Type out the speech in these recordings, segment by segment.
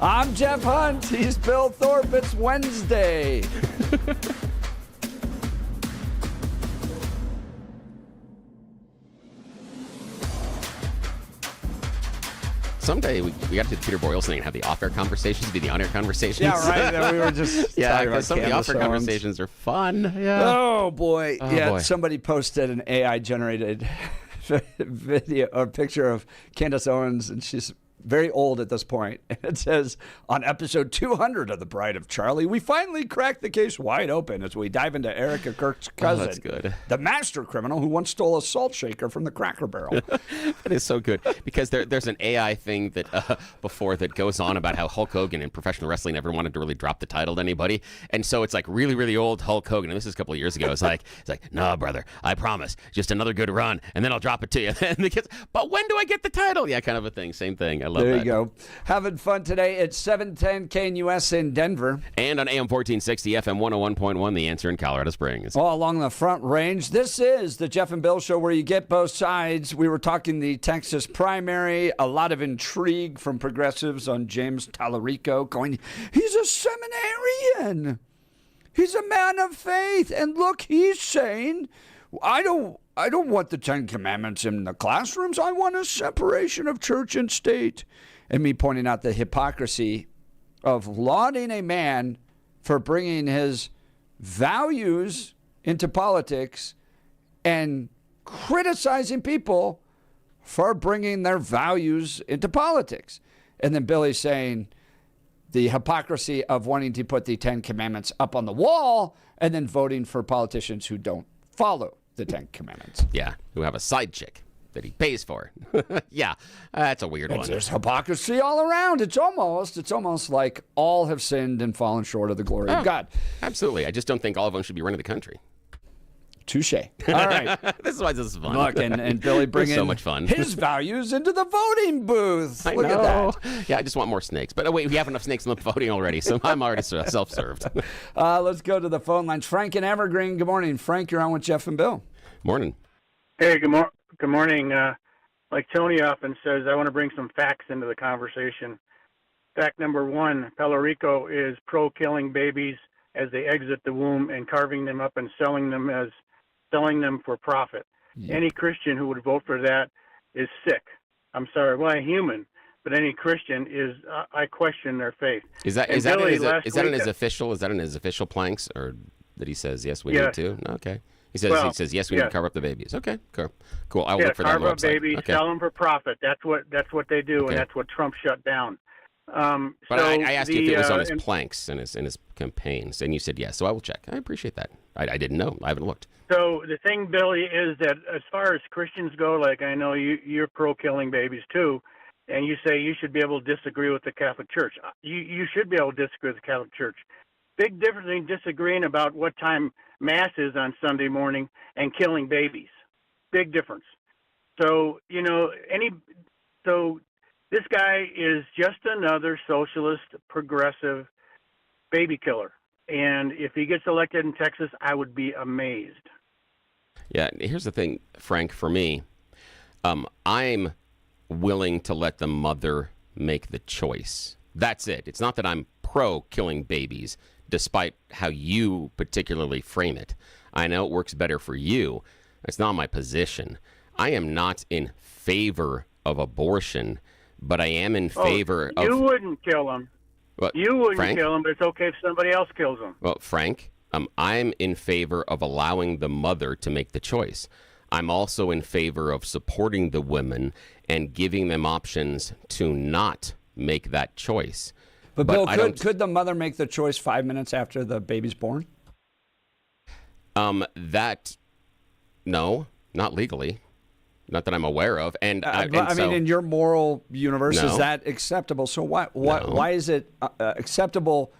I'm Jeff Hunt. He's Bill Thorpe. It's Wednesday. Someday we got to do Peter Boyle's thing and have the off-air conversations be the on-air conversations. Yeah, right. We were just yeah, because some of the off-air conversations are fun. Yeah. Oh boy. Boy. Somebody posted an AI-generated video or picture of Candace Owens, and she's very old at this point. And it says, on episode 200 of The Bride of Charlie, we finally cracked the case wide open as we dive into Erica Kirk's cousin, that's good. The master criminal who once stole a salt shaker from the Cracker Barrel. That is so good, because there's an AI thing that before that goes on about how Hulk Hogan in professional wrestling never wanted to really drop the title to anybody, and so it's like really, really old Hulk Hogan, and this is a couple of years ago. It's like, no, brother, I promise, just another good run, and then I'll drop it to you. And the kids, but when do I get the title? Yeah, kind of a thing, same thing. I love that. There you go. Having fun today at 710 KNUS in Denver. And on AM 1460, FM 101.1, The Answer in Colorado Springs. All along the Front Range. This is the Jeff and Bill Show, where you get both sides. We were talking the Texas primary. A lot of intrigue from progressives on James Tallarico going, he's a seminarian. He's a man of faith. And look, he's saying, I don't want the Ten Commandments in the classrooms. I want a separation of church and state. And me pointing out the hypocrisy of lauding a man for bringing his values into politics and criticizing people for bringing their values into politics. And then Billy saying the hypocrisy of wanting to put the Ten Commandments up on the wall and then voting for politicians who don't follow the Ten Commandments. Yeah, who have a side chick that he pays for. Yeah, that's a weird one. There's hypocrisy all around. It's almost like all have sinned and fallen short of the glory of God. Absolutely. I just don't think all of them should be running the country. Touche. All right. This is why this is fun. Look, and Billy bringing so much fun. His values into the voting booth. Look at that. Yeah, I just want more snakes. But wait, we have enough snakes in the voting already, so I'm already self-served. Let's go to the phone lines. Frank in Evergreen. Good morning. Frank, you're on with Jeff and Bill. Morning. Hey, good morning. Like Tony often says, I want to bring some facts into the conversation. Fact number one, Tallarico is pro-killing babies as they exit the womb and carving them up and selling them for profit. Yeah. Any Christian who would vote for that is sick. I'm sorry, well, a human, but any Christian is. I question their faith. Is that in his official planks, or that he says yes we need to? No, okay. He says yes we need to carve up the babies. Okay, cool. I'll look for that on the website. Carve up babies, sell them for profit. That's what they do, and that's what Trump shut down. But I asked you if it was on his planks in his campaigns, and you said yes. So I will check. I appreciate that. I didn't know. I haven't looked. So the thing, Billy, is that as far as Christians go, like I know you're pro-killing babies too, and you say you should be able to disagree with the Catholic Church. You should be able to disagree with the Catholic Church. Big difference in disagreeing about what time Mass is on Sunday morning and killing babies. Big difference. So, this guy is just another socialist, progressive baby killer. And if he gets elected in Texas, I would be amazed. Yeah, here's the thing, Frank, for me, I'm willing to let the mother make the choice. That's it. It's not that I'm pro-killing babies, despite how you particularly frame it. I know it works better for you. That's not my position. I am not in favor of abortion, but I am in favor of... You wouldn't kill them. What, you wouldn't Frank? Kill them, but it's okay if somebody else kills them. Well, Frank, I'm in favor of allowing the mother to make the choice. I'm also in favor of supporting the women and giving them options to not make that choice. But Bill, could the mother make the choice 5 minutes after the baby's born? No, not legally. Not that I'm aware of. And I mean, in your moral universe, is that acceptable? So why is it acceptable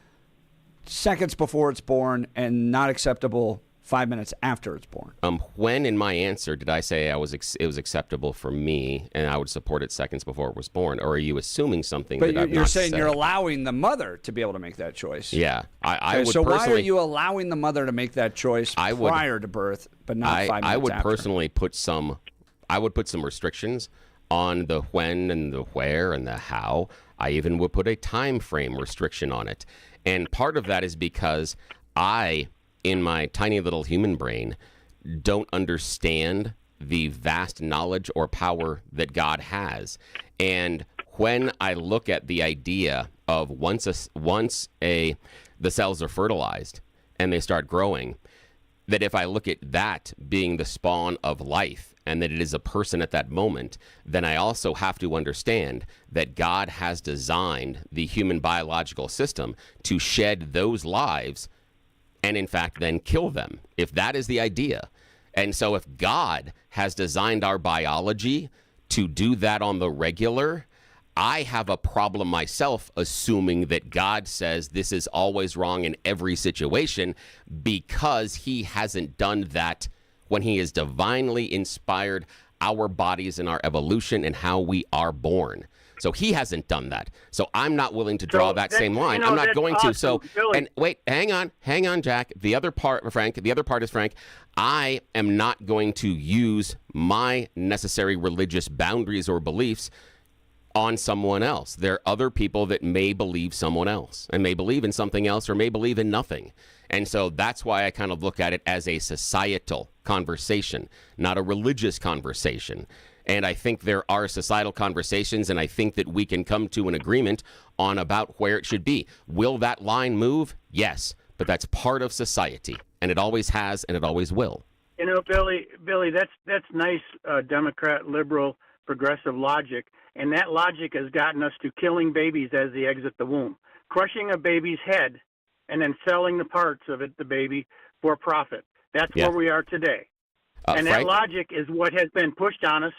seconds before it's born and not acceptable 5 minutes after it's born? When in my answer did I say it was acceptable for me and I would support it seconds before it was born? Or are you assuming something that I've not said? But you're saying you're allowing the mother to be able to make that choice. Yeah. I would so personally, why are you allowing the mother to make that choice prior to birth, but not 5 minutes after? I would personally put some restrictions on the when and the where and the how. I even would put a time frame restriction on it. And part of that is because I, in my tiny little human brain, don't understand the vast knowledge or power that God has. And when I look at the idea of once the cells are fertilized and they start growing, that if I look at that being the spawn of life and that it is a person at that moment, then I also have to understand that God has designed the human biological system to shed those lives and, in fact, then kill them, if that is the idea. And so if God has designed our biology to do that on the regular, I have a problem myself assuming that God says this is always wrong in every situation because he hasn't done that when he has divinely inspired our bodies and our evolution and how we are born. So he hasn't done that. So I'm not willing to draw that same line. I'm not going to. So, and wait, hang on, Jack. The other part is, Frank, I am not going to use my necessary religious boundaries or beliefs on someone else. There are other people that may believe someone else and may believe in something else or may believe in nothing. And so that's why I kind of look at it as a societal conversation, not a religious conversation. And I think there are societal conversations, and I think that we can come to an agreement on about where it should be. Will that line move? Yes, but that's part of society, and it always has, and it always will. You know, Billy, that's nice Democrat, liberal, progressive logic, and that logic has gotten us to killing babies as they exit the womb, crushing a baby's head, and then selling the parts of it, the baby, for profit. That's where we are today. And Frank, that logic is what has been pushed on us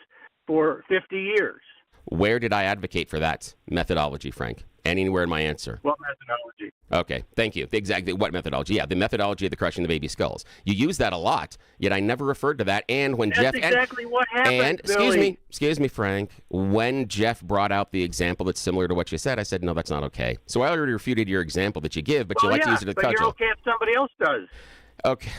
for 50 years. Where did I advocate for that methodology, Frank? Anywhere in my answer? What methodology? Okay, thank you. Exactly what methodology? Yeah, the methodology of the crushing the baby skulls. You use that a lot, yet I never referred to that. And when That's exactly what happened, and Billy. excuse me, Frank. When Jeff brought out the example that's similar to what you said, I said, no, that's not okay. So I already refuted your example that you give, but you like to use it as a cudgel. But you're okay if somebody else does. Okay.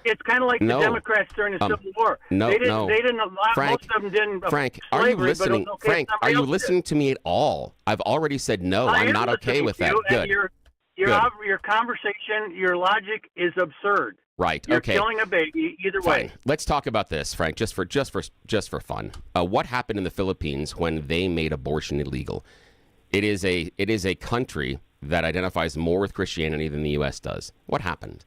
It's kind of like the Democrats during the Civil War. They didn't allow, Frank, most of them didn't. Frank, slavery, are you listening? Okay Frank, are you listening to me at all? I've already said no. I'm not okay with that. Good. Your conversation, your logic is absurd. Right. You're okay. killing a baby either Fine. way. Let's talk about this, Frank, just for fun. What happened in the Philippines when they made abortion illegal? It is a country that identifies more with Christianity than the U.S. does. What happened?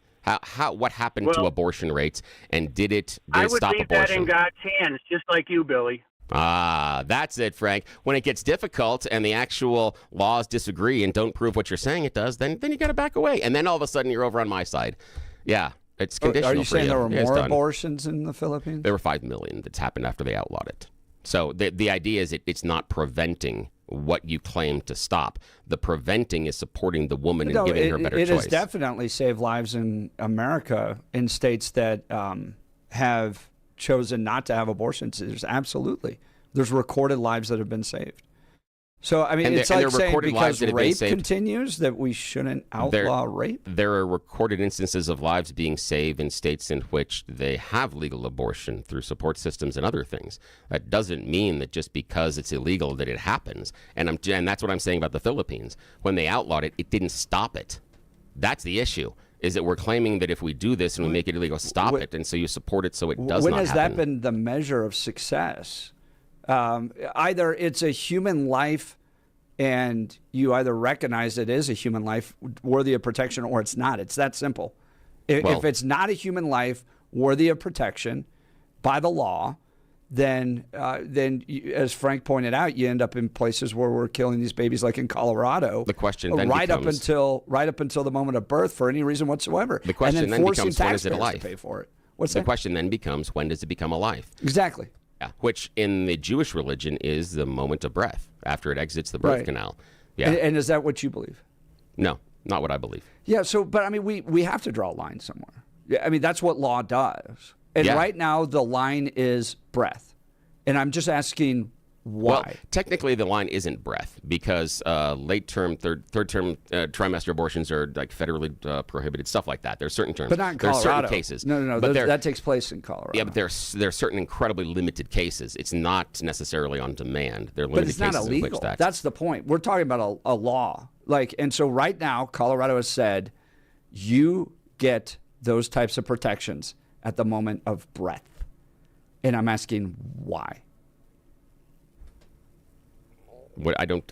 What happened to abortion rates, and did it stop abortion? I would leave that in God's hands, just like you, Billy. Ah, that's it, Frank. When it gets difficult and the actual laws disagree and don't prove what you're saying it does, then you got to back away, and then all of a sudden you're over on my side. Yeah, it's conditional. Are you saying there were Yeah, more abortions in the Philippines? There were 5 million that's happened after they outlawed it. So the idea is it's not preventing what you claim to stop. The preventing is supporting the woman and giving her a better choice. It has definitely saved lives in America in states that have chosen not to have abortions. There's recorded lives that have been saved. So, I mean, it's like saying because rape continues that we shouldn't outlaw rape? There are recorded instances of lives being saved in states in which they have legal abortion through support systems and other things. That doesn't mean that just because it's illegal that it happens. And that's what I'm saying about the Philippines. When they outlawed it, it didn't stop it. That's the issue, is that we're claiming that if we do this and we make it illegal, stop it. And so you support it so it does not happen. When has that been the measure of success? Either it's a human life and you either recognize it is a human life worthy of protection or it's not. It's that simple. If it's not a human life worthy of protection by the law, then as Frank pointed out, you end up in places where we're killing these babies, like in Colorado. The question then right becomes, up until the moment of birth for any reason whatsoever. The question and then becomes, when is it a life? To pay for it. The question then becomes, when does it become a life? Exactly. Yeah, which in the Jewish religion is the moment of breath after it exits the birth canal. Yeah, and is that what you believe? No, not what I believe. Yeah, but I mean, we have to draw a line somewhere. Yeah, I mean, that's what law does. And right now, the line is breath. And I'm just asking, Why? Well, technically, the line isn't breath because late term, third term trimester abortions are like federally prohibited, stuff like that. There's certain terms. But not in There's Colorado. certain cases. No. But That takes place in Colorado. yeah, but there are certain incredibly limited cases. It's not necessarily on demand. There are But limited it's not cases in illegal. which That's the point. We're talking about a law. And so right now, Colorado has said you get those types of protections at the moment of breath. And I'm asking why.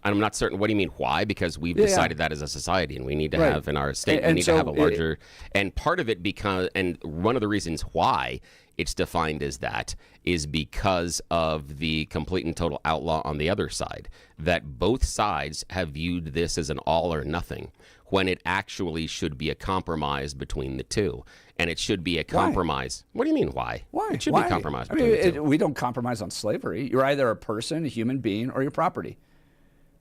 I'm not certain. What do you mean? Why? Because we've decided that as a society, and we need to Right. have in our state. And We need so to have a larger. And part of it and one of the reasons why it's defined as that is because of the complete and total outlaw on the other side. That both sides have viewed this as an all or nothing, when it actually should be a compromise between the two. And it should be a compromise. What do you mean, why? Why? It should be a compromise I between mean, the two. we don't compromise on slavery. You're either a person, a human being, or your property.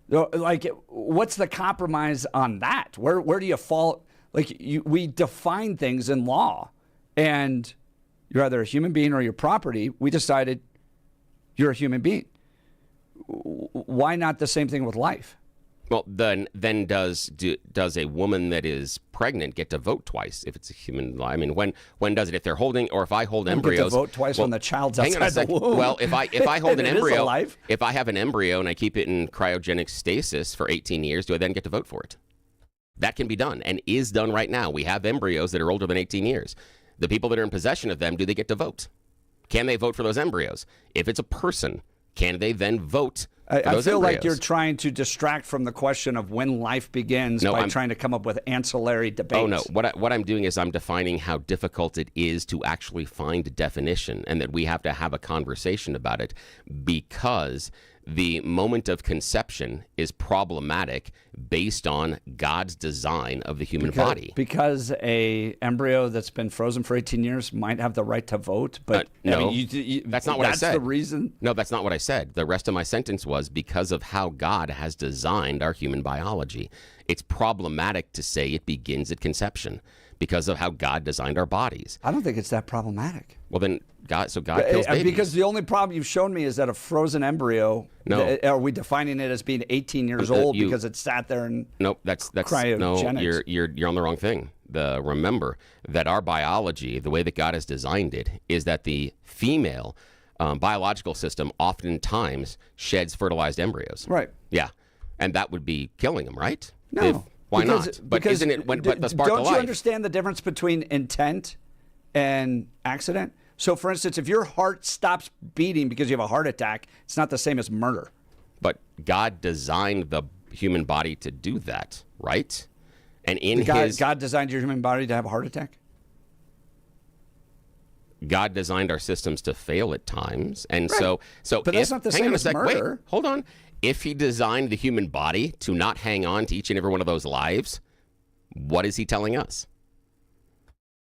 What's the compromise on that? Where do you fall? We define things in law, and you're either a human being or your property. We decided you're a human being. Why not the same thing with life? Well, then does a woman that is pregnant get to vote twice if it's a human life? I mean, when does it? If they're holding, or if I hold embryos, get to vote twice when the child's outside the womb. Well, if I hold an It is a embryo, life. if I have an embryo and I keep it in cryogenic stasis for 18 years, do I then get to vote for it? That can be done and is done right now. We have embryos that are older than 18 years. The people that are in possession of them, do they get to vote? Can they vote for those embryos? If it's a person, can they then vote? I feel like embryos? you're trying to distract from the question of when life begins by trying to come up with ancillary debates. Oh, no. What I'm doing is I'm defining how difficult it is to actually find a definition, and that we have to have a conversation about it, because the moment of conception is problematic based on God's design of the human body. Because a embryo that's been frozen for 18 years might have the right to vote, but no, I mean, that's not what I said. That's the reason. No, that's not what I said. The rest of my sentence was because of how God has designed our human biology. It's problematic to say it begins at conception because of how God designed our bodies. I don't think it's that problematic. Well, then God kills babies. Because the only problem you've shown me is that a frozen embryo. No. Are we defining it as being 18 years old because it sat there and Nope, that's cryogenics? No, you're on the wrong thing. Remember that our biology, the way that God has designed it, is that the female biological system oftentimes sheds fertilized embryos. Right. Yeah, and that would be killing them, right? No. Why not? But isn't it? But the spark of life. Don't you understand the difference between intent and accident? So, for instance, if your heart stops beating because you have a heart attack, it's not the same as murder. But God designed the human body to do that, right? And God designed your human body to have a heart attack? God designed our systems to fail at times, and Right. But that's not the hang same on a as sec, murder. Wait, hold on. If He designed the human body to not hang on to each and every one of those lives, what is He telling us?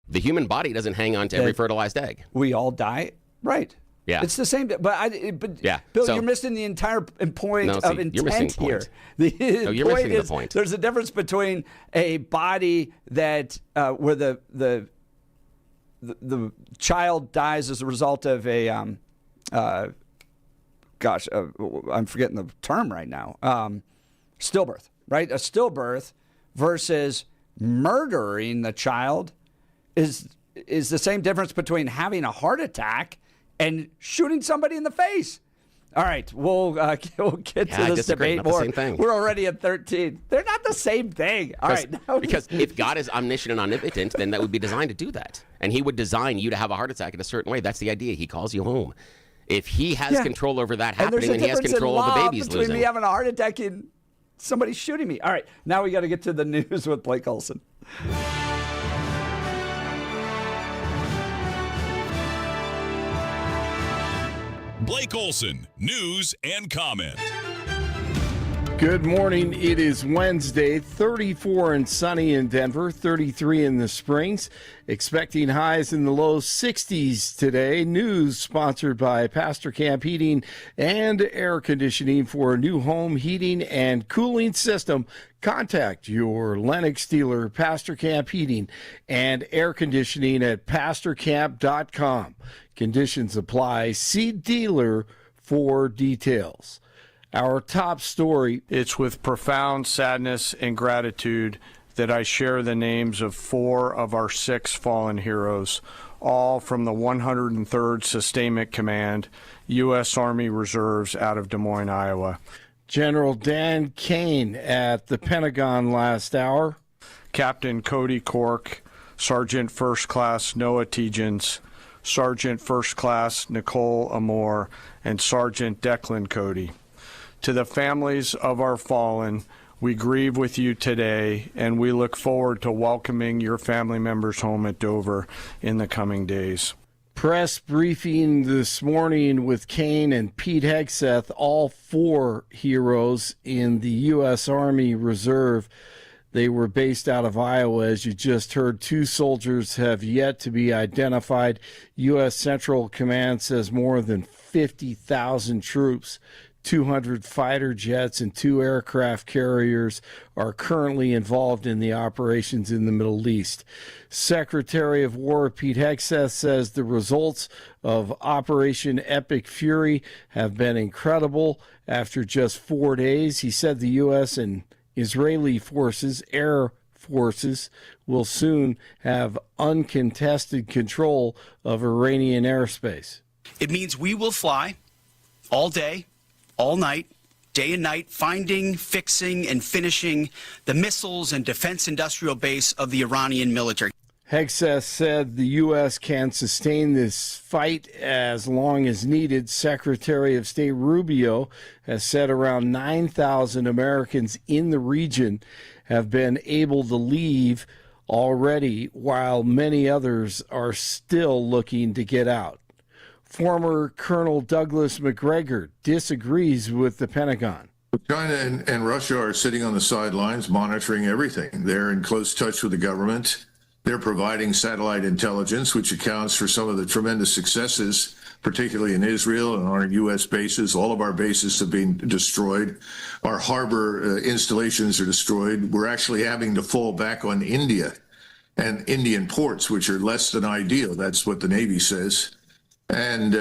The human body doesn't hang on to every fertilized egg. We all die, right? Yeah. It's the same. But Yeah. Bill, So- you're missing the entire point No, of see, intent you're missing the here. point. The No, you're point missing the is point. there's a difference between a body that where the child dies as a result of a I'm forgetting the term right now. Stillbirth, right? A stillbirth versus murdering the child is the same difference between having a heart attack and shooting somebody in the face. All right, we'll get to I this disagree. debate Not the more. same thing. We're already at 13. They're not the same thing. All right. Now Because if God is omniscient and omnipotent, then that would be designed to do that. And He would design you to have a heart attack in a certain way. That's the idea. He calls you home. If He has control over that and there's happening, a then He has difference control in of the law babies between losing. me having a heart attack and somebody shooting me. All right, now we got to get to the news with Blake Olson. Blake Olson, news and comment. Good morning. It is Wednesday, 34 and sunny in Denver, 33 in the Springs. Expecting highs in the low 60s today. News sponsored by Pastor Camp Heating and Air Conditioning. For a new home heating and cooling system, contact your Lennox dealer, Pastor Camp Heating and Air Conditioning at pastorcamp.com. Conditions apply. See dealer for details. Our top story. It's with profound sadness and gratitude that I share the names of 4 of our 6 fallen heroes, all from the 103rd Sustainment Command, U.S. Army Reserves out of Des Moines, Iowa. General Dan Kane at the Pentagon last hour. Captain Cody Cork, Sergeant First Class Noah Tegens, Sergeant First Class Nicole Amore, and Sergeant Declan Cody. To the families of our fallen, we grieve with you today, and we look forward to welcoming your family members home at Dover in the coming days. Press briefing this morning with Kane and Pete Hegseth, all 4 heroes in the U.S. Army Reserve. They were based out of Iowa, as you just heard. 2 soldiers have yet to be identified. U.S. Central Command says more than 50,000 troops, 200 fighter jets, and 2 aircraft carriers are currently involved in the operations in the Middle East. Secretary of War Pete Hegseth says the results of Operation Epic Fury have been incredible. After just 4 days, he said the U.S. and Israeli forces, air forces, will soon have uncontested control of Iranian airspace. It means we will fly all day, all night, day and night, finding, fixing, and finishing the missiles and defense industrial base of the Iranian military. Hegseth said the U.S. can sustain this fight as long as needed. Secretary of State Rubio has said around 9,000 Americans in the region have been able to leave already, while many others are still looking to get out. Former Colonel Douglas McGregor disagrees with the Pentagon. China and Russia are sitting on the sidelines monitoring everything. They're in close touch with the government. They're providing satellite intelligence, which accounts for some of the tremendous successes, particularly in Israel and our U.S. bases. All of our bases have been destroyed. Our harbor installations are destroyed. We're actually having to fall back on India and Indian ports, which are less than ideal. That's what the Navy says. And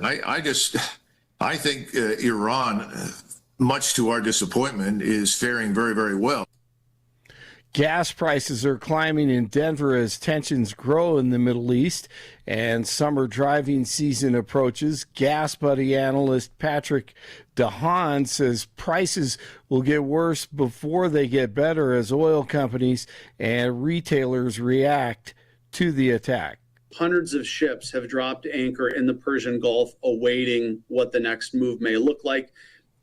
I think Iran, much to our disappointment, is faring very, very well. Gas prices are climbing in Denver as tensions grow in the Middle East and summer driving season approaches. Gas Buddy analyst Patrick DeHaan says prices will get worse before they get better as oil companies and retailers react to the attack. Hundreds of ships have dropped anchor in the Persian Gulf, awaiting what the next move may look like.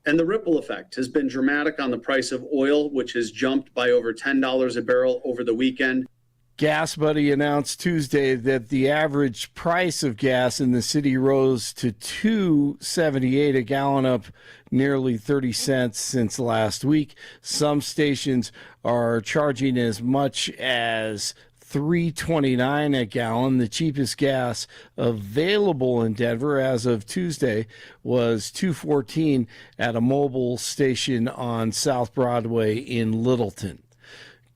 And the ripple effect has been dramatic on the price of oil, which has jumped by over $10 a barrel over the weekend. Gas Buddy announced Tuesday that the average price of gas in the city rose to $2.78 a gallon, up nearly 30 cents since last week. Some stations are charging as much as $3.29 a gallon. The cheapest gas available in Denver as of Tuesday was $2.14 at a mobile station on South Broadway in Littleton.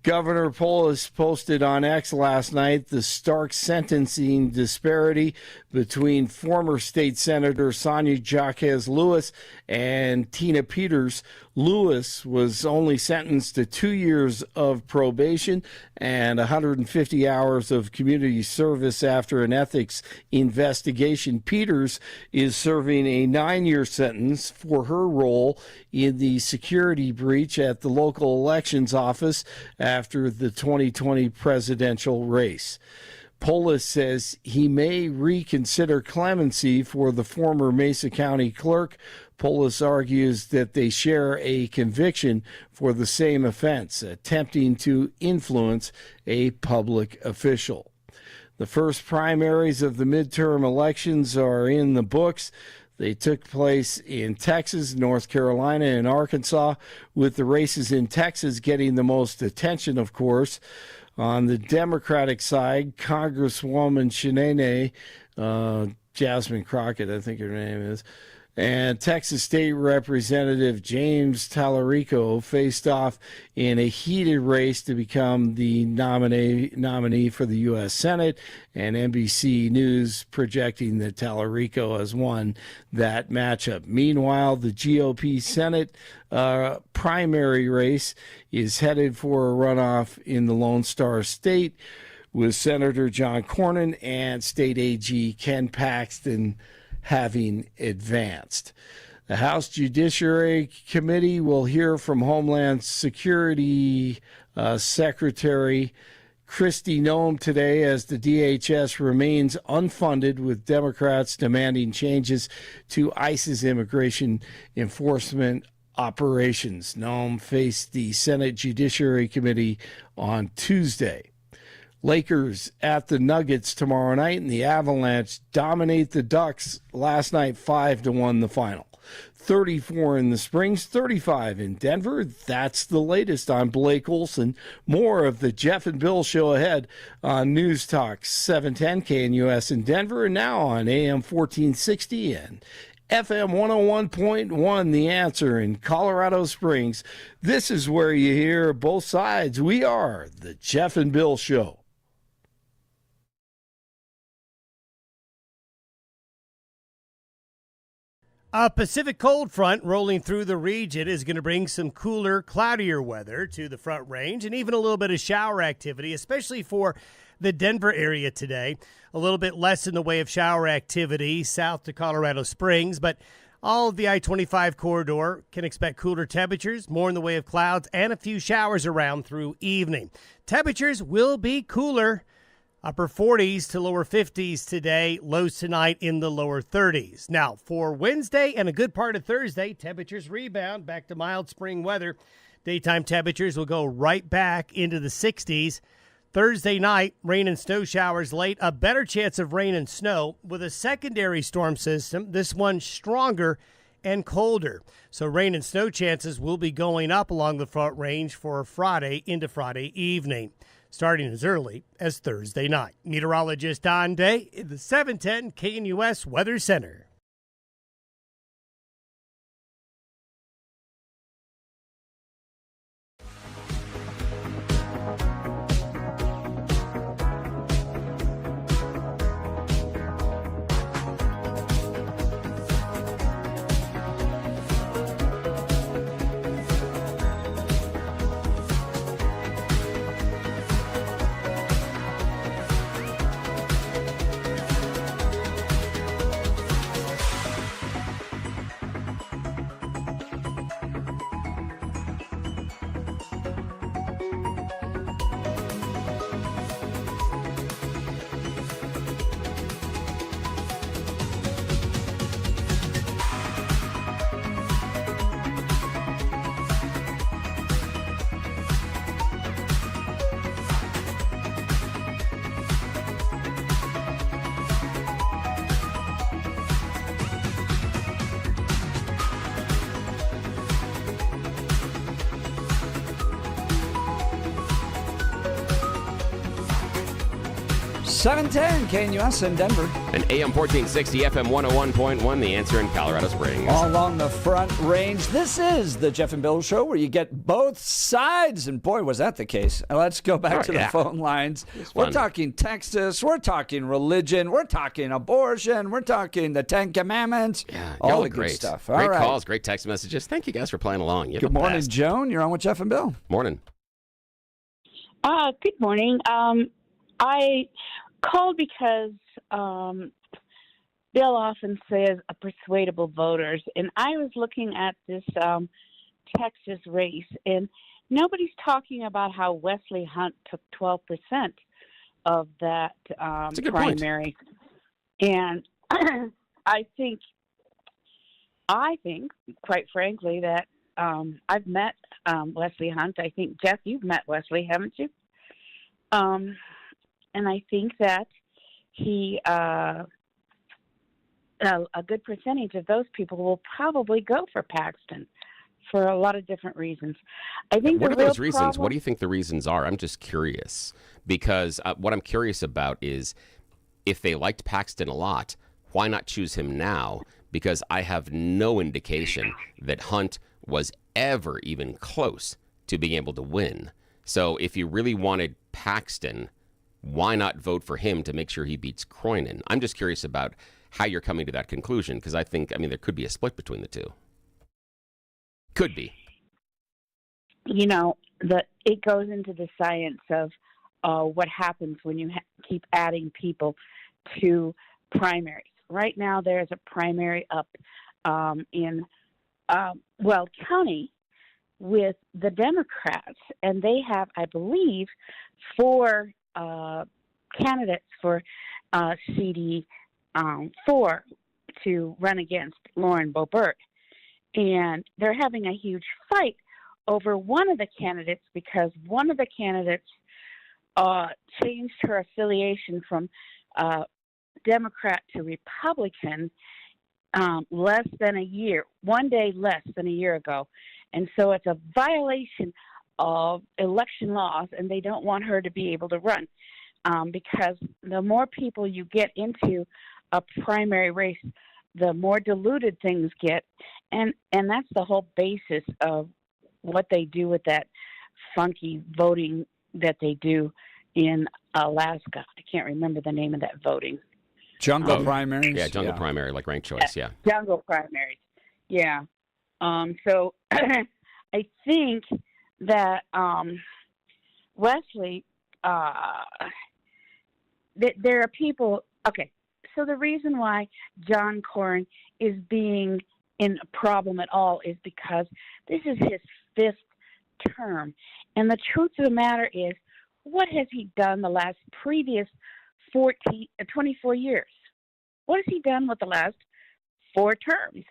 Governor Polis posted on X last night the stark sentencing disparity between former state senator Sonia Jaquez Lewis and Tina Peters. Lewis was only sentenced to 2 years of probation and 150 hours of community service after an ethics investigation. Peters is serving a 9-year sentence for her role in the security breach at the local elections office after the 2020 presidential race. Polis says he may reconsider clemency for the former Mesa County clerk. Polis argues that they share a conviction for the same offense, attempting to influence a public official. The first primaries of the midterm elections are in the books. They took place in Texas, North Carolina, and Arkansas, with the races in Texas getting the most attention, of course. On the Democratic side, Congresswoman Shanae, Jasmine Crockett, I think her name is, And Texas State Representative James Tallarico faced off in a heated race to become the nominee for the U.S. Senate, and NBC News projecting that Tallarico has won that matchup. Meanwhile, the GOP Senate primary race is headed for a runoff in the Lone Star State with Senator John Cornyn and State AG Ken Paxton having advanced. The House Judiciary Committee will hear from Homeland Security Secretary Kristi Noem today as the DHS remains unfunded, with Democrats demanding changes to ICE's immigration enforcement operations. Noem faced the Senate Judiciary Committee on Tuesday. Lakers at the Nuggets tomorrow night, and the Avalanche dominate the Ducks last night 5-1 the final. 34 in the Springs, 35 in Denver. That's the latest. I'm Blake Olson. More of the Jeff and Bill Show ahead on News Talk 710 KNUS in Denver, and now on AM 1460 and FM 101.1, The Answer in Colorado Springs. This is where you hear both sides. We are the Jeff and Bill Show. A Pacific cold front rolling through the region is going to bring some cooler, cloudier weather to the Front Range and even a little bit of shower activity, especially for the Denver area today. A little bit less in the way of shower activity south to Colorado Springs, but all of the I-25 corridor can expect cooler temperatures, more in the way of clouds, and a few showers around through evening. Temperatures will be cooler. Upper 40s to lower 50s today, lows tonight in the lower 30s. Now, for Wednesday and a good part of Thursday, temperatures rebound back to mild spring weather. Daytime temperatures will go right back into the 60s. Thursday night, rain and snow showers late, a better chance of rain and snow with a secondary storm system, this one stronger and colder. So rain and snow chances will be going up along the Front Range for Friday into Friday evening, starting as early as Thursday night. Meteorologist Don Day in the 710 KNUS Weather Center. $710 KNUS in Denver. And AM 1460, FM 101.1, The Answer in Colorado Springs. All along the Front Range. This is the Jeff and Bill Show, where you get both sides. And boy, was that the case. Let's go back to the phone lines. We're talking Texas. We're talking religion. We're talking abortion. We're talking the Ten Commandments. Yeah, all the good stuff. Great calls, great text messages. Thank you guys for playing along. Good morning, Joan. You're on with Jeff and Bill. Morning. Good morning. I called because Bill often says persuadable voters, and I was looking at this Texas race, and nobody's talking about how Wesley Hunt took 12% of that primary. And I think, quite frankly, that I've met Wesley Hunt. I think, Jeff, you've met Wesley, haven't you? And I think that he, a good percentage of those people will probably go for Paxton for a lot of different reasons. I think what are those reasons? What do you think the reasons are? I'm just curious, because what I'm curious about is if they liked Paxton a lot, why not choose him now? Because I have no indication that Hunt was ever even close to being able to win. So if you really wanted Paxton, why not vote for him to make sure he beats Cornyn? I'm just curious about how you're coming to that conclusion, because I mean, there could be a split between the two. Could be. You know, it goes into the science of what happens when you keep adding people to primaries. Right now, there's a primary up in Weld County with the Democrats, and they have, I believe, 4 candidates for CD 4 to run against Lauren Boebert. And they're having a huge fight over one of the candidates because one of the candidates changed her affiliation from Democrat to Republican less than a year, one day less than a year ago. And so it's a violation of election laws, and they don't want her to be able to run because the more people you get into a primary race, the more diluted things get. And that's the whole basis of what they do with that funky voting that they do in Alaska. I can't remember the name of that voting. Jungle primaries? Yeah, jungle primary, like ranked choice, yeah. Jungle primaries, yeah. So I think that Wesley, there are people, okay, so the reason why John Cornyn is being in a problem at all is because this is his 5th term. And the truth of the matter is, what has he done the previous 24 years? What has he done with the last 4 terms?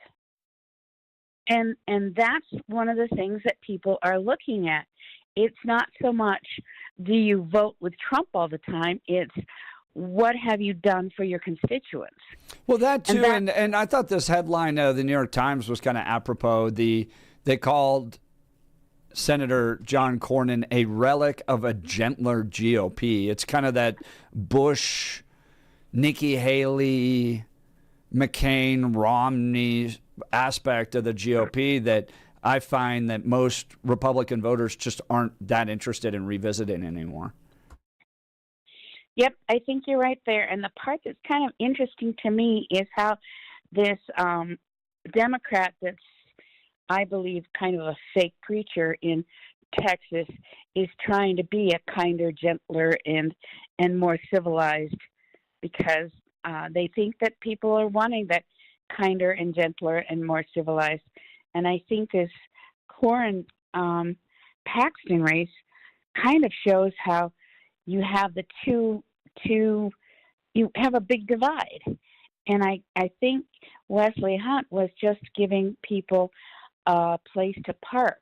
And that's one of the things that people are looking at. It's not so much, do you vote with Trump all the time? It's, what have you done for your constituents? Well, that too, and I thought this headline of the New York Times was kind of apropos. They called Senator John Cornyn a relic of a gentler GOP. It's kind of that Bush, Nikki Haley, McCain, Romney aspect of the GOP that I find that most Republican voters just aren't that interested in revisiting anymore. Yep, I think you're right there. And the part that's kind of interesting to me is how this Democrat that's, I believe, kind of a fake preacher in Texas is trying to be a kinder, gentler, and more civilized because they think that people are wanting that kinder and gentler and more civilized. And I think this Cornyn Paxton race kind of shows how you have the two, you have a big divide. And I think Wesley Hunt was just giving people a place to park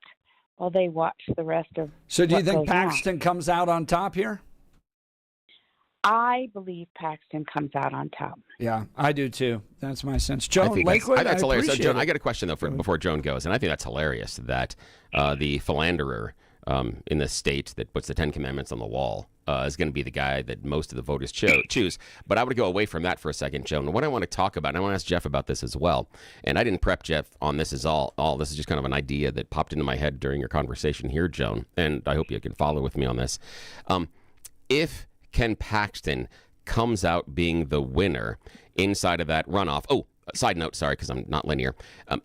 while they watch the rest of. So do you think Paxton comes out on top here? I believe Paxton comes out on top. Yeah, I do too. That's my sense. Joan, I think Lakewood, that's hilarious. So, Joan, it. I got a question though before Joan goes, and I think that's hilarious that the philanderer in the state that puts the 10 Commandments on the wall is going to be the guy that most of the voters choose. But I would go away from that for a second, Joan. What I want to talk about, and I want to ask Jeff about this as well, and I didn't prep Jeff on this at all. This is just kind of an idea that popped into my head during your conversation here, Joan, and I hope you can follow with me on this. If Ken Paxton comes out being the winner inside of that runoff. Oh, side note, sorry, because I'm not linear.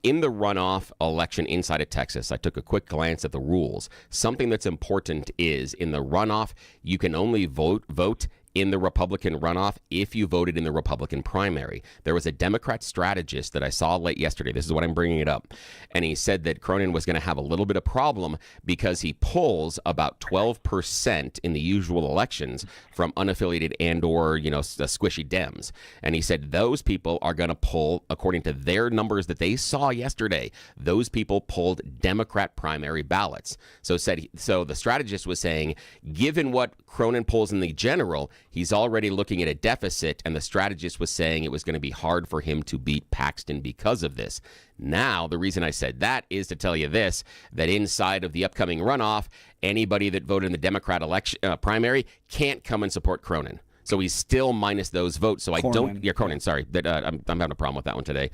In the runoff election inside of Texas, I took a quick glance at the rules. Something that's important is in the runoff, you can only vote in the Republican runoff if you voted in the Republican primary. There was a Democrat strategist that I saw late yesterday. This is what I'm bringing it up. And he said that Cornyn was going to have a little bit of problem because he pulls about 12% in the usual elections from unaffiliated and or, squishy Dems. And he said those people are going to pull, according to their numbers that they saw yesterday, those people pulled Democrat primary ballots. So the strategist was saying, given what Cornyn pulls in the general, he's already looking at a deficit, and the strategist was saying it was going to be hard for him to beat Paxton because of this. Now, the reason I said that is to tell you this, that inside of the upcoming runoff, anybody that voted in the Democrat election primary can't come and support Cornyn. So he's still minus those votes. So I don't. Yeah, Cornyn. Sorry, I'm having a problem with that one today.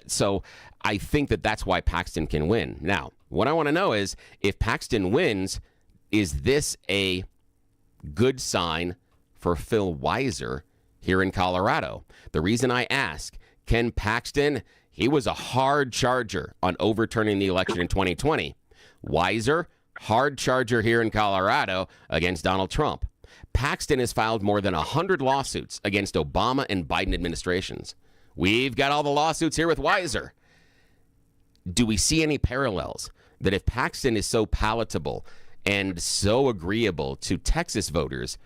So I think that's why Paxton can win. Now, what I want to know is if Paxton wins, is this a good sign for Phil Weiser here in Colorado? The reason I ask, Ken Paxton, he was a hard charger on overturning the election in 2020. Weiser, hard charger here in Colorado against Donald Trump. Paxton has filed more than 100 lawsuits against Obama and Biden administrations. We've got all the lawsuits here with Weiser. Do we see any parallels that if Paxton is so palatable and so agreeable to Texas voters,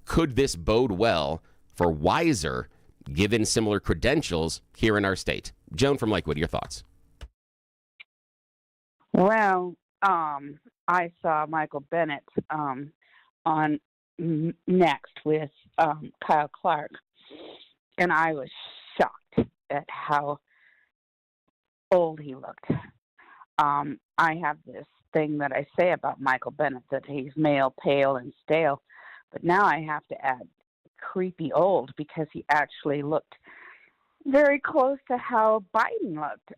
could this bode well for Weiser given similar credentials here in our state? Joan from Lakewood, your thoughts? Well, I saw Michael Bennett on Next with Kyle Clark, and I was shocked at how old he looked. I have this thing that I say about Michael Bennett, that he's male, pale, and stale, but now I have to add creepy old because he actually looked very close to how Biden looked.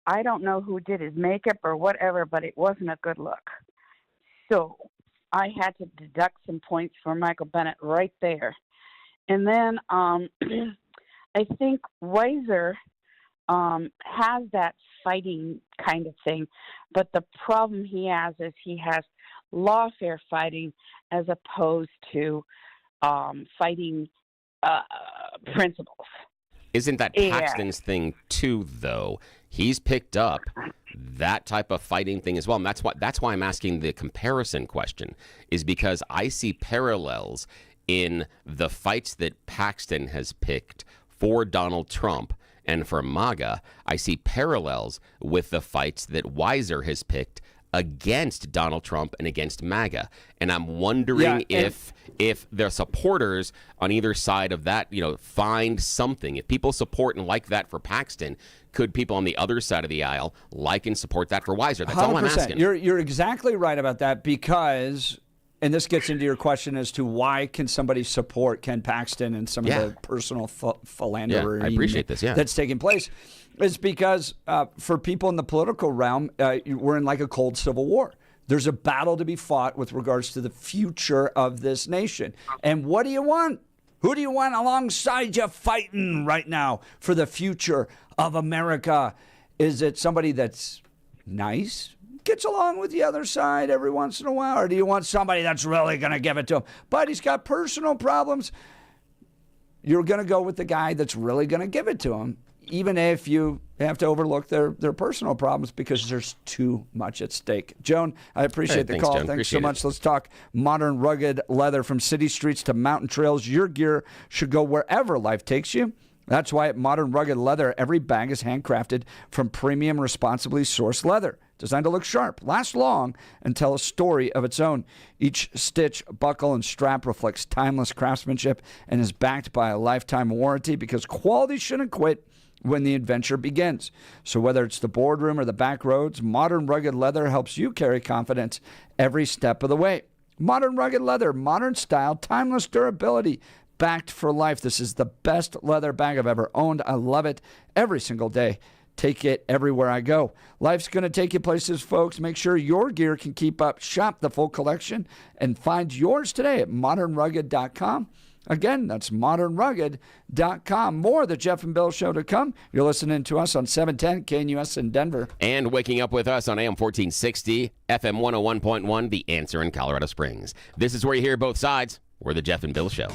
I don't know who did his makeup or whatever, but it wasn't a good look. So I had to deduct some points for Michael Bennett right there. And then I think Weiser has that fighting kind of thing, but the problem he has is he has lawfare fighting as opposed to fighting principles. Isn't that Paxton's thing too, though? He's picked up that type of fighting thing as well. And that's why I'm asking the comparison question, is because I see parallels in the fights that Paxton has picked for Donald Trump and for MAGA. I see parallels with the fights that Weiser has picked against Donald Trump and against MAGA. And I'm wondering if the supporters on either side of that, find something. If people support and like that for Paxton, could people on the other side of the aisle like and support that for Weiser? That's 100%. All I'm asking. You're exactly right about that, because, and this gets into your question as to why can somebody support Ken Paxton and some of the personal philandering I appreciate this, that's taking place. It's because for people in the political realm, we're in like a cold civil war. There's a battle to be fought with regards to the future of this nation. And what do you want? Who do you want alongside you fighting right now for the future of America? Is it somebody that's nice, gets along with the other side every once in a while? Or do you want somebody that's really going to give it to him, but he's got personal problems? You're going to go with the guy that's really going to give it to him, even if you have to overlook their personal problems, because there's too much at stake. Joan, I appreciate the call. Joan. Thanks so much. Let's talk modern rugged leather. From city streets to mountain trails, your gear should go wherever life takes you. That's why at Modern Rugged Leather, every bag is handcrafted from premium, responsibly sourced leather, designed to look sharp, last long, and tell a story of its own. Each stitch, buckle, and strap reflects timeless craftsmanship and is backed by a lifetime warranty, because quality shouldn't quit when the adventure begins. So whether it's the boardroom or the back roads, Modern Rugged Leather helps you carry confidence every step of the way. Modern Rugged Leather, modern style, timeless durability, backed for life. This is the best leather bag I've ever owned. I love it every single day. Take it everywhere I go. Life's going to take you places, folks. Make sure your gear can keep up. Shop the full collection and find yours today at modernrugged.com. Again, that's modernrugged.com. More of the Jeff and Bill Show to come. You're listening to us on 710 KNUS in Denver. And waking up with us on AM 1460, FM 101.1, The Answer in Colorado Springs. This is where you hear both sides. We're the Jeff and Bill Show.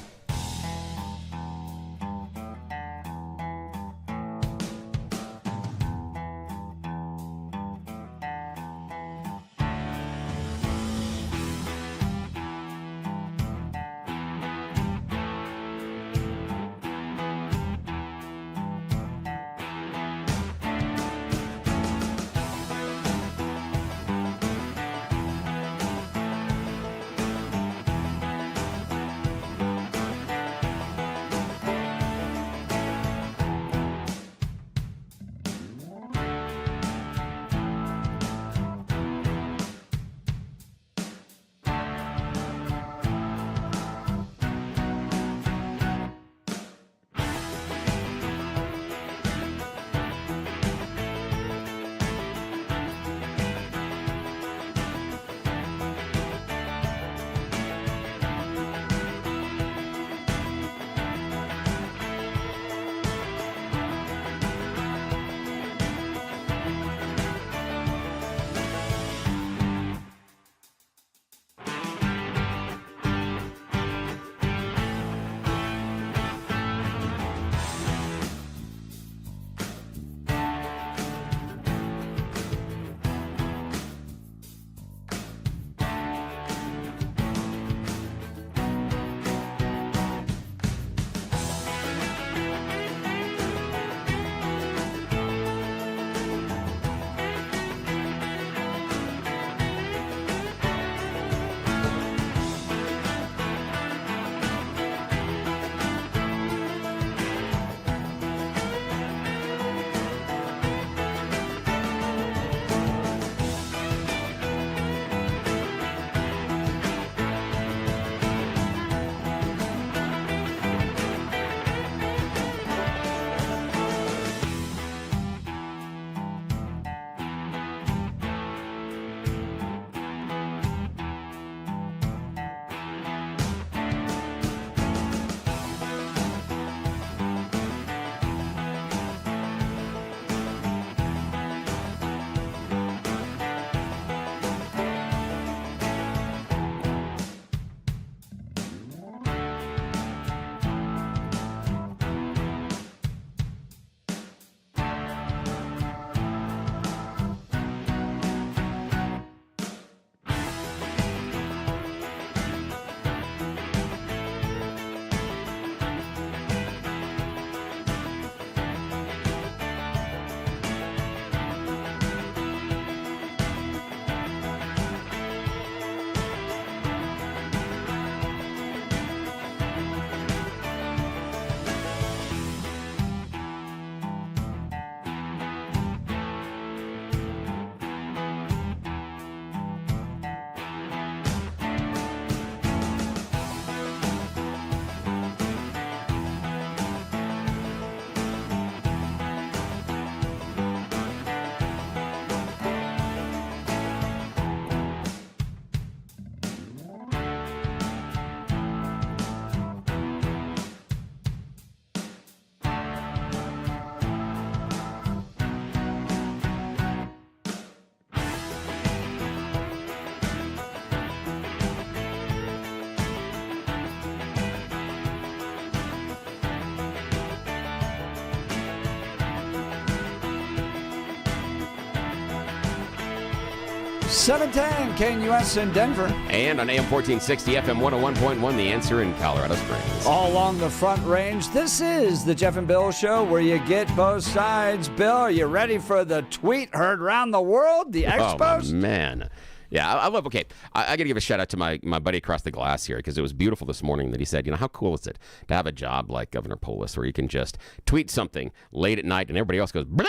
710 KNUS in Denver. And on AM 1460, FM 101.1, The Answer in Colorado Springs. All along the Front Range, this is the Jeff and Bill Show where you get both sides. Bill, are you ready for the tweet heard around the world, the X-Post? Oh, man. Yeah, I love, okay, I got to give a shout out to my buddy across the glass here, because it was beautiful this morning that he said, how cool is it to have a job like Governor Polis where you can just tweet something late at night and everybody else goes, blah,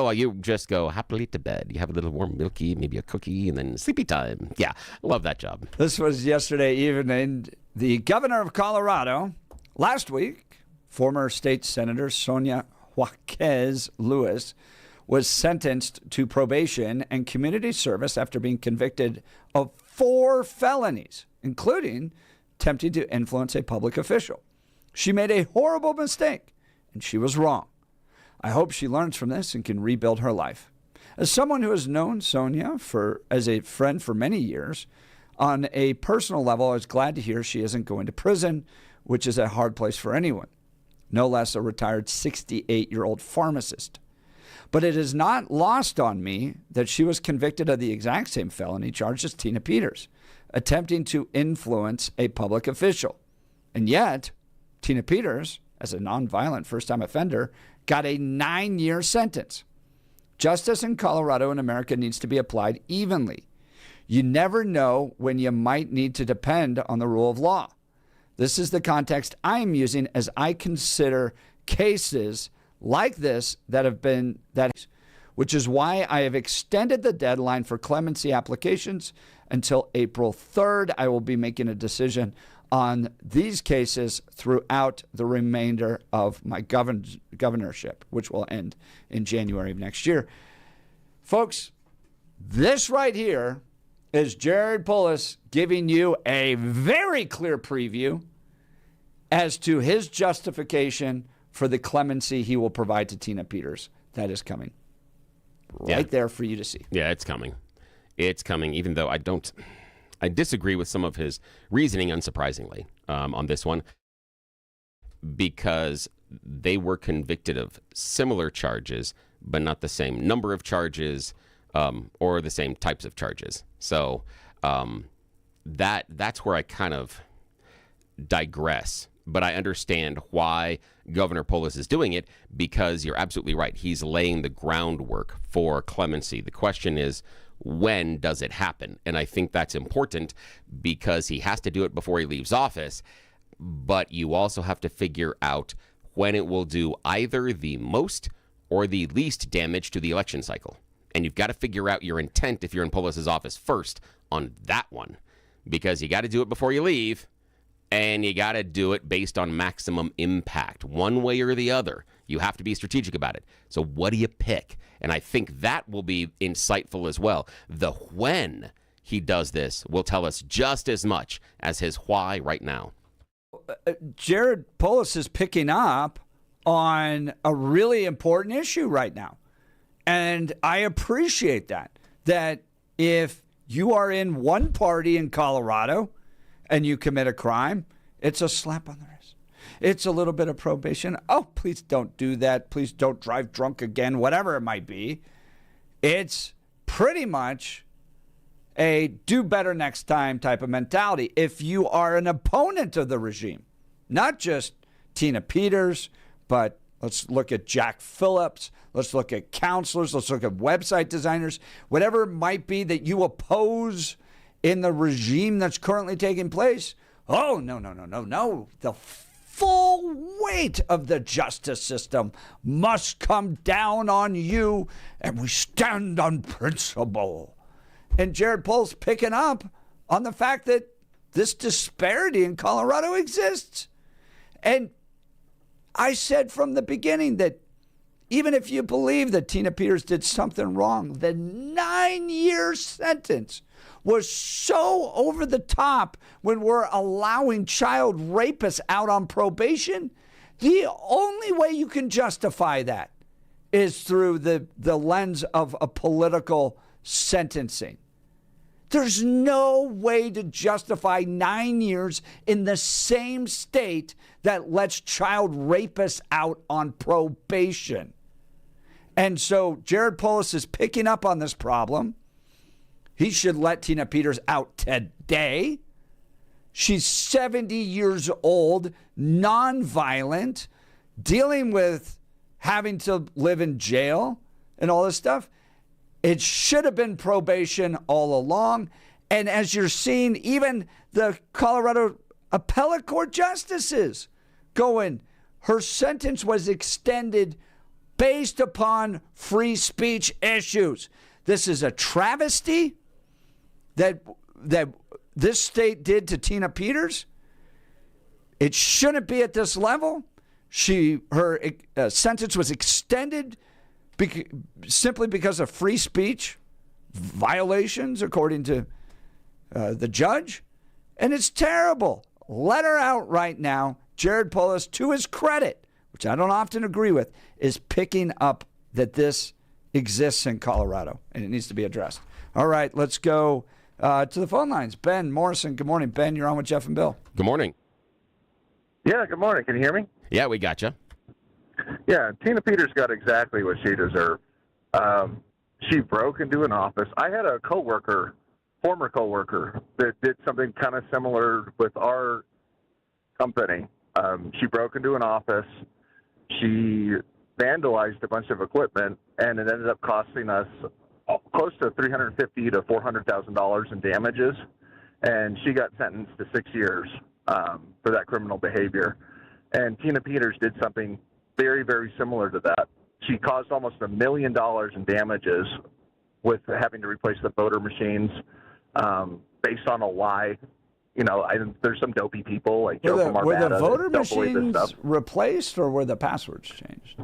while you just go happily to bed. You have a little warm milky, maybe a cookie, and then sleepy time. Yeah, I love that job. This was yesterday evening. The governor of Colorado, last week, former state senator Sonia Jaquez Lewis, was sentenced to probation and community service after being convicted of 4 felonies, including attempting to influence a public official. She made a horrible mistake, and she was wrong. I hope she learns from this and can rebuild her life. As someone who has known Sonia as a friend for many years, on a personal level, I was glad to hear she isn't going to prison, which is a hard place for anyone, no less a retired 68-year-old pharmacist. But it is not lost on me that she was convicted of the exact same felony charge as Tina Peters, attempting to influence a public official. And yet, Tina Peters, as a nonviolent first-time offender, got a 9-year sentence. Justice in Colorado and America needs to be applied evenly. You never know when you might need to depend on the rule of law. This is the context I am using as I consider cases like this which is why I have extended the deadline for clemency applications until April 3rd. I will be making a decision on these cases throughout the remainder of my governorship, which will end in January of next year. Folks, this right here is Jared Polis giving you a very clear preview as to his justification for the clemency he will provide to Tina Peters. That is coming right there for you to see. Yeah, it's coming. It's coming, even though I disagree with some of his reasoning, unsurprisingly, on this one, because they were convicted of similar charges, but not the same number of charges or the same types of charges. So that's where I kind of digress. But I understand why Governor Polis is doing it, because you're absolutely right. He's laying the groundwork for clemency. The question is, when does it happen? And I think that's important because he has to do it before he leaves office. But you also have to figure out when it will do either the most or the least damage to the election cycle. And you've got to figure out your intent if you're in Polis's office first on that one, because you got to do it before you leave. And you got to do it based on maximum impact, one way or the other. You have to be strategic about it. So what do you pick? And I think that will be insightful as well. The when he does this will tell us just as much as his why right now. Jared Polis is picking up on a really important issue right now. And I appreciate that if you are in one party in Colorado and you commit a crime, it's a slap on the wrist. It's a little bit of probation. Oh, please don't do that. Please don't drive drunk again, whatever it might be. It's pretty much a do better next time type of mentality. If you are an opponent of the regime, not just Tina Peters, but let's look at Jack Phillips. Let's look at counselors. Let's look at website designers, whatever it might be that you oppose in the regime that's currently taking place. Oh, no. The full weight of the justice system must come down on you, and we stand on principle. And Jared Polis picking up on the fact that this disparity in Colorado exists. And I said from the beginning that even if you believe that Tina Peters did something wrong, the 9-year sentence was so over the top when we're allowing child rapists out on probation. The only way you can justify that is through the lens of a political sentencing. There's no way to justify 9 years in the same state that lets child rapists out on probation. And so Jared Polis is picking up on this problem. He should let Tina Peters out today. She's 70 years old, nonviolent, dealing with having to live in jail and all this stuff. It should have been probation all along. And as you're seeing, even the Colorado appellate court justices going, her sentence was extended based upon free speech issues. This is a travesty that this state did to Tina Peters. It shouldn't be at this level. Her sentence was extended simply because of free speech violations, according to the judge. And it's terrible. Let her out right now. Jared Polis, to his credit, which I don't often agree with, is picking up that this exists in Colorado, and it needs to be addressed. All right, let's go to the phone lines. Ben Morrison, good morning. Ben, you're on with Jeff and Bill. Good morning. Yeah, good morning. Can you hear me? Yeah, we got you. Yeah, Tina Peters got exactly what she deserved. She broke into an office. I had a former coworker, that did something kind of similar with our company. She broke into an office. She vandalized a bunch of equipment, and it ended up costing us close to $350,000 to $400,000 in damages. And she got sentenced to 6 years for that criminal behavior. And Tina Peters did something very, very similar to that. She caused almost $1 million in damages with having to replace the voter machines based on a lie. You know, there's some dopey people like Joe from Arvada. Were the voter machines replaced, or were the passwords changed?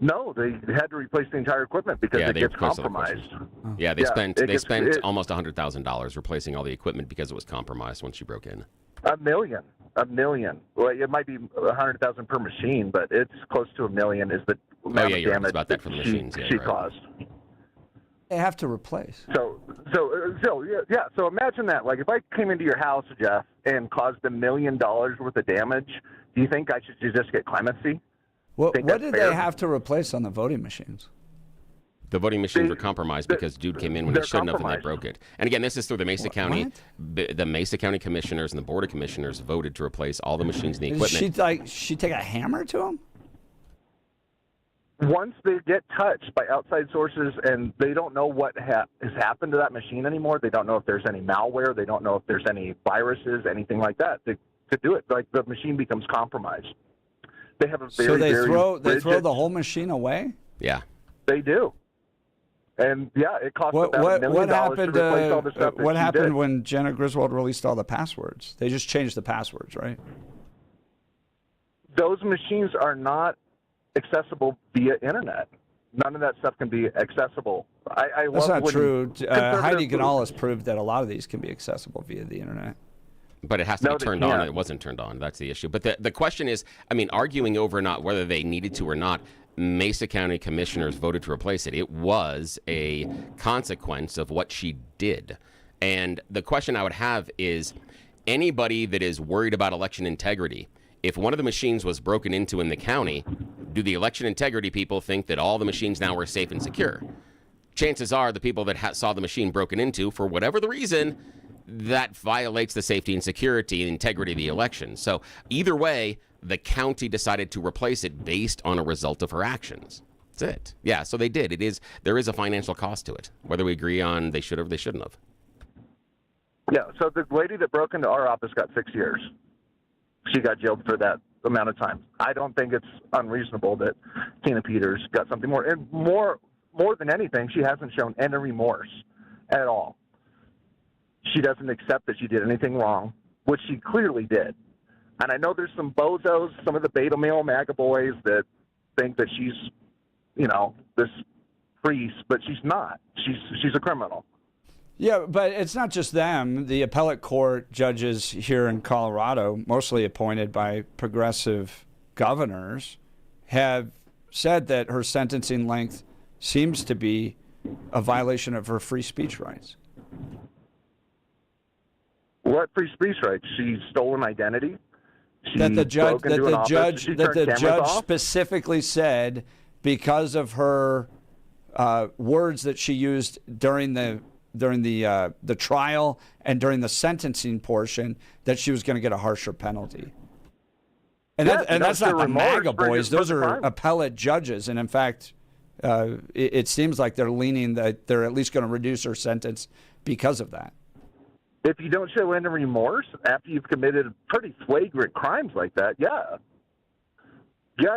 No, they had to replace the entire equipment because it gets compromised. Yeah, they spent almost $100,000 replacing all the equipment because it was compromised once you broke in. $1 million. Well, it might be $100,000 per machine, but it's close to $1 million is the amount of damage about that for the machines. She caused. They have to replace. So imagine that. Like, if I came into your house, Jeff, and caused $1 million worth of damage, do you think I should just get clemency? What did they have to replace on the voting machines? The voting machines were compromised because dude came in when he shouldn't have, and they broke it. And again, this is through the Mesa County. The Mesa County commissioners and the Board of Commissioners voted to replace all the machines and the equipment. Did she take a hammer to them? Once they get touched by outside sources and they don't know what has happened to that machine anymore, they don't know if there's any malware, they don't know if there's any viruses, anything like that, to do it. Like, the machine becomes compromised. They have a very, they throw the whole machine away? Yeah. They do. And yeah, it cost about $1 million to replace all the stuff. What happened when Jenna Griswold released all the passwords? They just changed the passwords, right? Those machines are not accessible via internet. None of that stuff can be accessible. That's not true. Heidi Ganales proved that a lot of these can be accessible via the internet. But it has to be turned on, and it wasn't turned on. That's the issue. But the question is, I mean, arguing over not whether they needed to or not, Mesa County commissioners voted to replace it. It was a consequence of what she did. And the question I would have is, anybody that is worried about election integrity, if one of the machines was broken into in the county, do the election integrity people think that all the machines now are safe and secure? Chances are the people that saw the machine broken into, for whatever the reason, that violates the safety and security and integrity of the election. So either way, the county decided to replace it based on a result of her actions. That's it. Yeah, so they did. There is a financial cost to it, whether we agree on they should have or they shouldn't have. Yeah, so the lady that broke into our office got 6 years. She got jailed for that amount of time. I don't think it's unreasonable that Tina Peters got something more. And more than anything, she hasn't shown any remorse at all. She doesn't accept that she did anything wrong, which she clearly did. And I know there's some bozos, some of the beta male MAGA boys that think that she's, this priest, but she's not. She's a criminal. Yeah, but it's not just them. The appellate court judges here in Colorado, mostly appointed by progressive governors, have said that her sentencing length seems to be a violation of her free speech rights. What free speech rights? She's stolen identity. That the judge specifically said, because of her words that she used during the during the trial and during the sentencing portion that she was going to get a harsher penalty. And, that's not the MAGA boys. Those are appellate judges. And, in fact, it seems like they're leaning that they're at least going to reduce her sentence because of that. If you don't show any remorse after you've committed pretty flagrant crimes like that, yeah,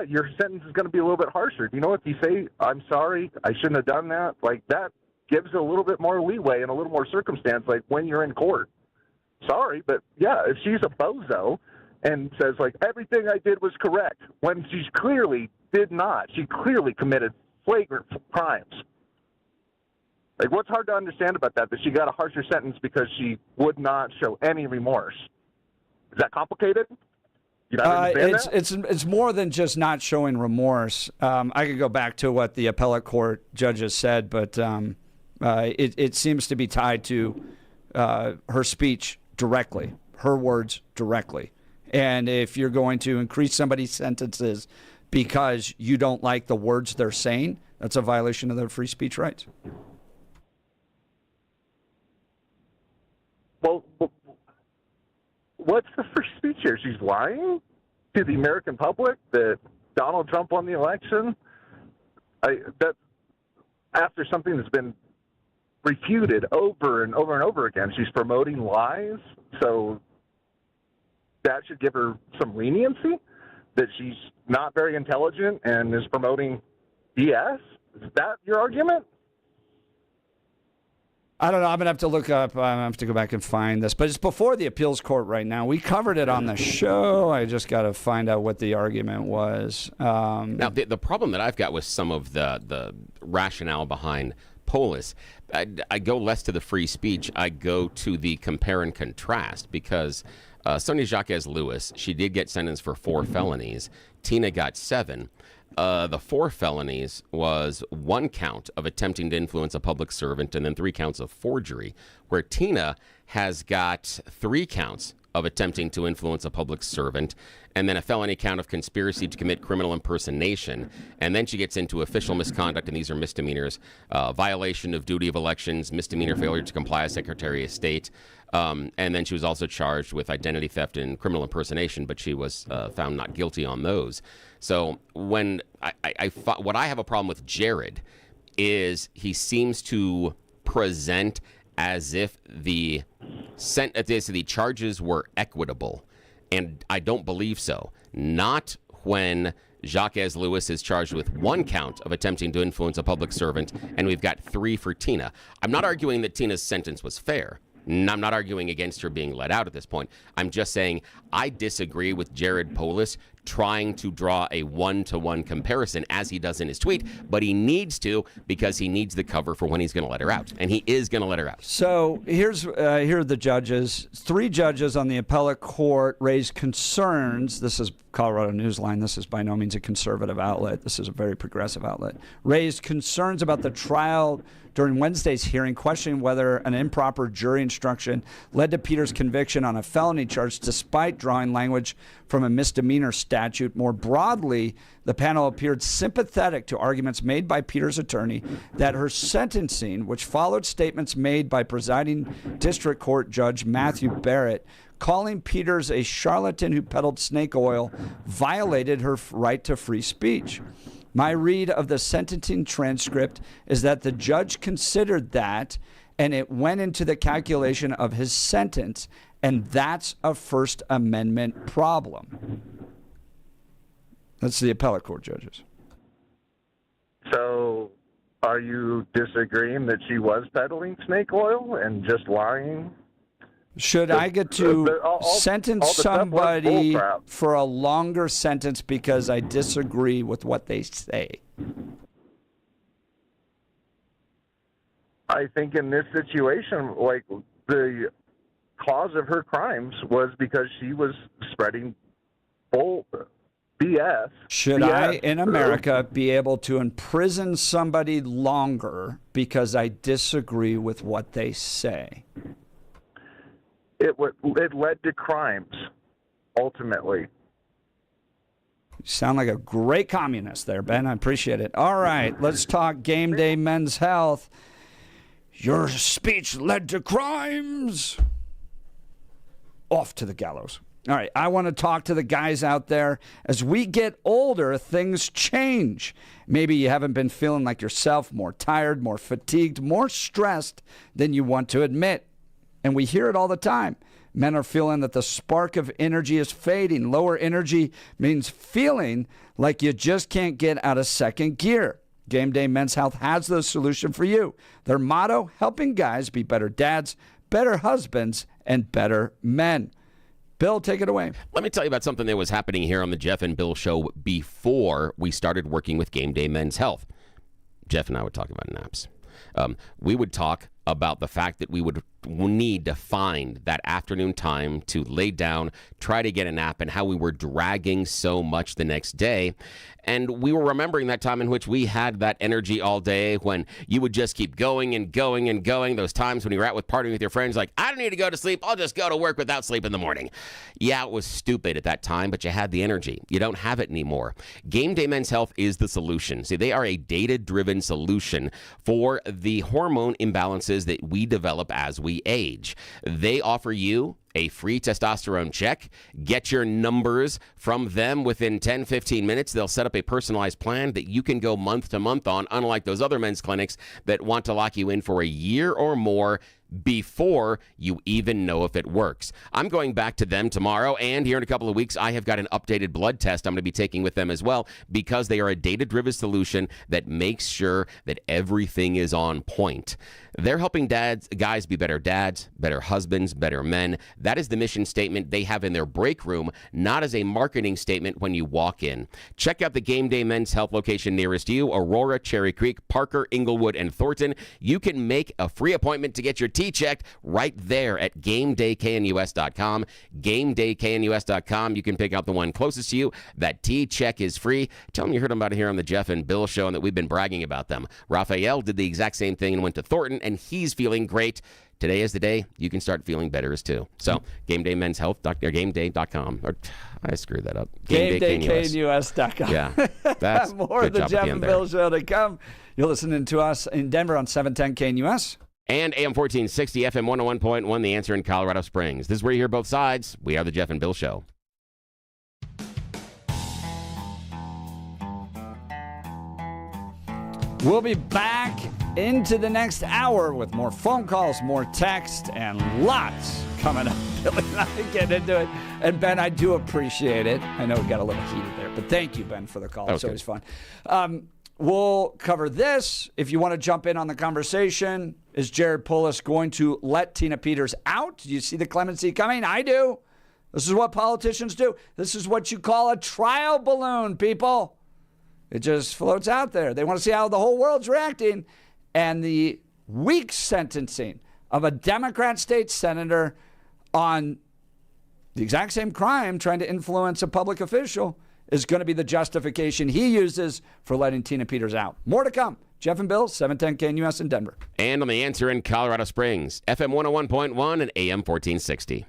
your sentence is going to be a little bit harsher. You know, if you say, I'm sorry, I shouldn't have done that, like that gives a little bit more leeway and a little more circumstance, like when you're in court. Sorry, but yeah, if she's a bozo and says, like, everything I did was correct, when she clearly did not. She clearly committed flagrant crimes. Like, what's hard to understand about that she got a harsher sentence because she would not show any remorse? Is that complicated? You don't understand it's more than just not showing remorse. I could go back to what the appellate court judges said, but it seems to be tied to her speech directly, her words directly. And if you're going to increase somebody's sentences because you don't like the words they're saying, that's a violation of their free speech rights. Well, what's the free speech here? She's lying to the American public that Donald Trump won the election? That after something that's been refuted over and over and over again, she's promoting lies. So that should give her some leniency, that she's not very intelligent and is promoting BS? Is that your argument? I don't know. I'm going to have to look up. I have to go back and find this. But it's before the appeals court right now. We covered it on the show. I just got to find out what the argument was. Now, the problem that I've got with some of the rationale behind Polis, I go less to the free speech. I go to the compare and contrast because Sonia Jacques Lewis, she did get sentenced for 4 felonies. Tina got 7. The 4 felonies was 1 count of attempting to influence a public servant and then 3 counts of forgery, where Tina has got 3 counts of attempting to influence a public servant and then a felony count of conspiracy to commit criminal impersonation. And then she gets into official misconduct, and these are misdemeanors, violation of duty of elections, misdemeanor failure to comply as Secretary of State. And then she was also charged with identity theft and criminal impersonation, but she was found not guilty on those. So when what I have a problem with Jared is he seems to present as if the charges were equitable, and I don't believe so. Not when Jacques Lewis is charged with 1 count of attempting to influence a public servant, and we've got 3 for Tina. I'm not arguing that Tina's sentence was fair. I'm not arguing against her being let out at this point. I'm just saying I disagree with Jared Polis trying to draw a 1-to-1 comparison as he does in his tweet, but he needs to because he needs the cover for when he's going to let her out, and he is going to let her out. So here are the judges. 3 judges on the appellate court raised concerns. This is Colorado Newsline. This is by no means a conservative outlet. This is a very progressive outlet. Raised concerns about the trial during Wednesday's hearing, questioning whether an improper jury instruction led to Peter's conviction on a felony charge despite drawing language from a misdemeanor statute. More broadly, the panel appeared sympathetic to arguments made by Peter's attorney that her sentencing, which followed statements made by presiding district court judge Matthew Barrett, calling Peters a charlatan who peddled snake oil, violated her right to free speech. My read of the sentencing transcript is that the judge considered that, and it went into the calculation of his sentence, and that's a First Amendment problem. That's the appellate court judges. So are you disagreeing that she was peddling snake oil and just lying? Should I get to sentence somebody for a longer sentence because I disagree with what they say? I think in this situation, like, the cause of her crimes was because she was spreading full BS. Should I, in America, be able to imprison somebody longer because I disagree with what they say? It led to crimes, ultimately. You sound like a great communist there, Ben. I appreciate it. All right, let's talk game day men's health. Your speech led to crimes. Off to the gallows. All right, I want to talk to the guys out there. As we get older, things change. Maybe you haven't been feeling like yourself, more tired, more fatigued, more stressed than you want to admit. And we hear it all the time. Men are feeling that the spark of energy is fading. Lower energy means feeling like you just can't get out of second gear. Game Day Men's Health has the solution for you. Their motto, helping guys be better dads, better husbands, and better men. Bill, take it away. Let me tell you about something that was happening here on the Jeff and Bill Show before we started working with Game Day Men's Health. Jeff and I would talk about naps. We would talk about the fact that we would need to find that afternoon time to lay down, try to get a nap, and how we were dragging so much the next day. And we were remembering that time in which we had that energy all day when you would just keep going and going and going. Those times when you were out with partying with your friends, like, I don't need to go to sleep. I'll just go to work without sleep in the morning. Yeah, it was stupid at that time, but you had the energy. You don't have it anymore. Game Day Men's Health is the solution. See, they are a data-driven solution for the hormone imbalances that we develop as we age. They offer you a free testosterone check. Get your numbers from them within 10, 15 minutes. They'll set up a personalized plan that you can go month to month on, unlike those other men's clinics that want to lock you in for a year or more before you even know if it works. I'm going back to them tomorrow, and here in a couple of weeks, I have got an updated blood test I'm going to be taking with them as well, because they are a data-driven solution that makes sure that everything is on point. They're helping guys be better dads, better husbands, better men. That is the mission statement they have in their break room, not as a marketing statement when you walk in. Check out the Game Day Men's Health location nearest you: Aurora, Cherry Creek, Parker, Inglewood, and Thornton. You can make a free appointment to get your T-checked right there at GameDayKNUS.com. GameDayKNUS.com. You can pick out the one closest to you. That T-check is free. Tell them you heard about it here on the Jeff and Bill Show and that we've been bragging about them. Raphael did the exact same thing and went to Thornton, and he's feeling great. Today is the day you can start feeling better as too. So, Game Day Men's Health, or GameDay.com. Or, I screwed that up. GameDayKNUS.com. Yeah. That's more of the Jeff and Bill Show to come. You're listening to us in Denver on 710 KNUS. And AM 1460, FM 101.1, The Answer in Colorado Springs. This is where you hear both sides. We are the Jeff and Bill Show. We'll be back into the next hour with more phone calls, more text, and lots coming up. Billy and I get into it. And Ben, I do appreciate it. I know we got a little heated there, but thank you, Ben, for the call. It's always fun. We'll cover this. If you want to jump in on the conversation, is Jared Polis going to let Tina Peters out? Do you see the clemency coming? I do. This is what politicians do. This is what you call a trial balloon, people. It just floats out there. They want to see how the whole world's reacting. And the weak sentencing of a Democrat state senator on the exact same crime, trying to influence a public official, is going to be the justification he uses for letting Tina Peters out. More to come. Jeff and Bill, 710 KNUS in Denver. And on The Answer in Colorado Springs, FM 101.1 and AM 1460.